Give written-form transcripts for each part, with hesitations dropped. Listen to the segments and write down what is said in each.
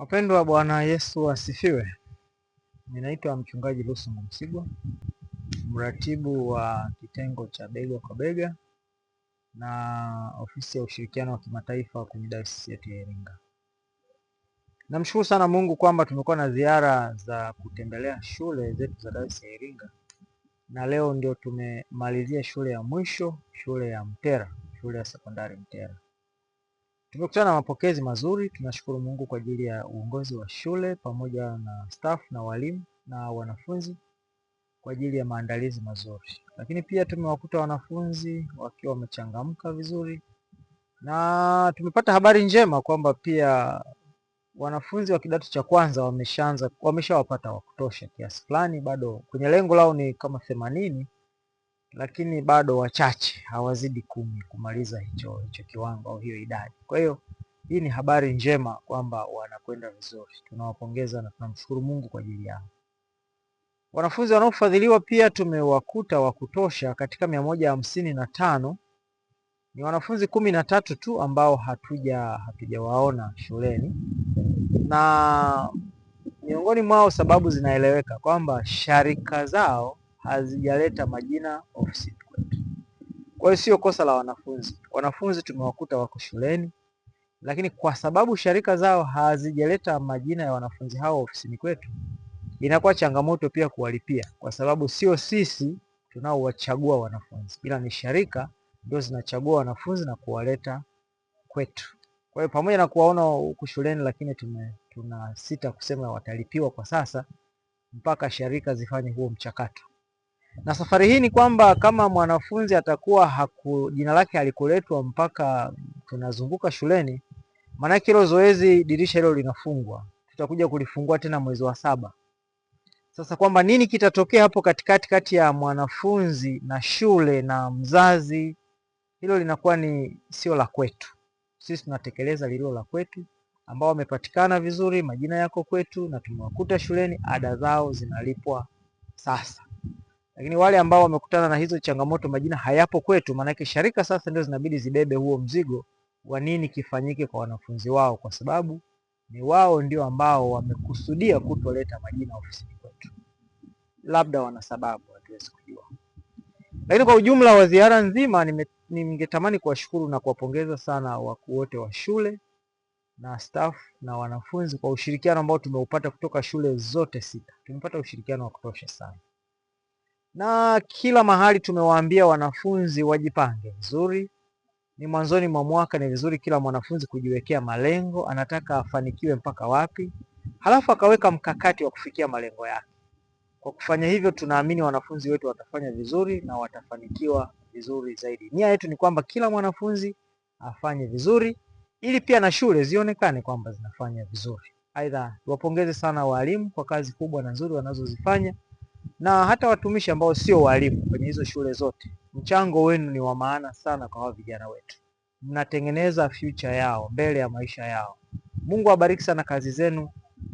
Wapendwa, Bwana Yesu asifiwe. Ninaitwa mchungaji Lusungu Msigwa, mratibu wa kitengo cha bega kwa bega na ofisi ya ushirikiano wa kimataifa kwenye dayosisi yetu ya Iringa. Namshukuru sana Mungu kwamba tumekuwa na ziara za kutembelea shule zetu za dayosisi ya Iringa, na leo ndio tumemalizia shule ya mwisho, shule ya Mtera, shule ya sekondari Mtera. Tumekutana na mapokezi mazuri. Tunashukuru Mungu kwa ajili ya uongozi wa shule pamoja na staff na walimu na wanafunzi kwa ajili ya maandalizi mazuri. Lakini pia tumewakuta wanafunzi wakiwa wamechangamka vizuri, na tumepata habari njema kwamba pia wanafunzi wa kidato cha kwanza wameshawapata wa kutosha kiasi fulani. Bado kwenye lengo lao ni kama 80, lakini bado wachache hawazidi 10 kumaliza hicho kiwango au hiyo idadi. Kwa hiyo hii ni habari njema kwamba wanakwenda vizuri. Tunawapongeza na tunamshukuru Mungu kwa ajili yao. Wanafunzi wanaofadhiliwa pia tumewakuta wa kutosha. Katika 155 ni wanafunzi 13 tu ambao hatujawaona shuleni, na miongoni mwao sababu zinaeleweka kwamba sharika zao hazijaleta majina ofisini kwetu. Kwa hiyo sio kosa la wanafunzi. Wanafunzi tumewakuta wako shuleni, lakini kwa sababu sharika zao hazijaleta majina ya wanafunzi hao ofisini kwetu, inakuwa changamoto pia kuwalipia, kwa sababu sio sisi tunaowachagua wanafunzi, ila ni sharika ndio zinachagua wanafunzi na kuwaleta kwetu. Kwa hiyo pamoja na kuwaona huku shuleni, lakini tunasita kusema watalipiwa kwa sasa mpaka sharika zifanye huo mchakato. Na safari hii ni kwamba kama mwanafunzi atakuwa jina lake halikuletwa mpaka tunazunguka shuleni, maana hilo zoezi, dirisha hilo linafungwa, tutakuja kulifungua tena mwezi wa 7. Sasa kwamba nini kitatokea hapo katikati kati ya mwanafunzi na shule na mzazi, hilo linakuwa sio la kwetu. Sisi tunatekeleza lililo la kwetu. Ambao wamepatikana vizuri, majina yako kwetu na tumewakuta shuleni, ada zao zinalipwa sasa. Lakini wale ambao wamekutana na hizo changamoto, majina hayapo kwetu, maana yake sharika sasa ndio zinabidi zibebe huo mzigo wa nini kifanyike kwa wanafunzi wao, kwa sababu ni wao ndio ambao wamekusudia kutoleta majina ofisini kwetu. Labda wana sababu, hatuwezi kujua. Lakini kwa ujumla wa ziara nzima, ningetamani kuwashukuru na kuwapongeza sana wakuu wote wa shule na staff na wanafunzi kwa ushirikiano ambao tumeupata kutoka shule zote 6. Tumepata ushirikiano wa kutosha sana, na kila mahali tumewaambia wanafunzi wajipange vizuri. Ni mwanzoni mwa mwaka, ni vizuri kila mwanafunzi kujiwekea malengo, anataka afanikiwe mpaka wapi, halafu akaweka mkakati wa kufikia malengo yake. Kwa kufanya hivyo, tunaamini wanafunzi wetu watafanya vizuri na watafanikiwa vizuri zaidi. Nia yetu ni kwamba kila mwanafunzi afanye vizuri, ili pia na shule zionekane kwamba zinafanya vizuri. Aidha, tuwapongeze sana walimu kwa kazi kubwa na nzuri wanazozifanya, na hata watumishi ambao sio walimu kwenye hizo shule zote. Mchango wenu ni wa maana sana kwa hao vijana wetu. Mnatengeneza future yao, mbele ya maisha yao. Mungu awabariki sana kazi zenu,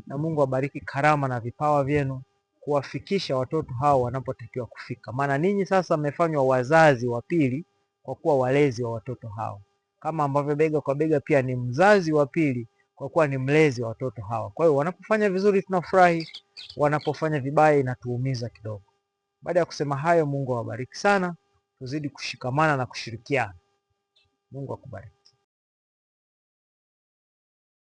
na Mungu awabariki karama na vipawa vyenu kuwafikisha watoto hao wanapotakiwa kufika. Maana ninyi sasa mmefanywa wazazi wa pili kwa kuwa walezi wa watoto hao, kama ambavyo bega kwa bega pia ni mzazi wa pili kwa kuwa ni mlezi wa watoto hao. Kwa hiyo wanapofanya vizuri tunafurahi, wanapofanya vibaya inatuumiza kidogo. Baada ya kusema hayo, Mungu awabariki sana, tuzidi kushikamana na kushirikiana. Mungu akubariki.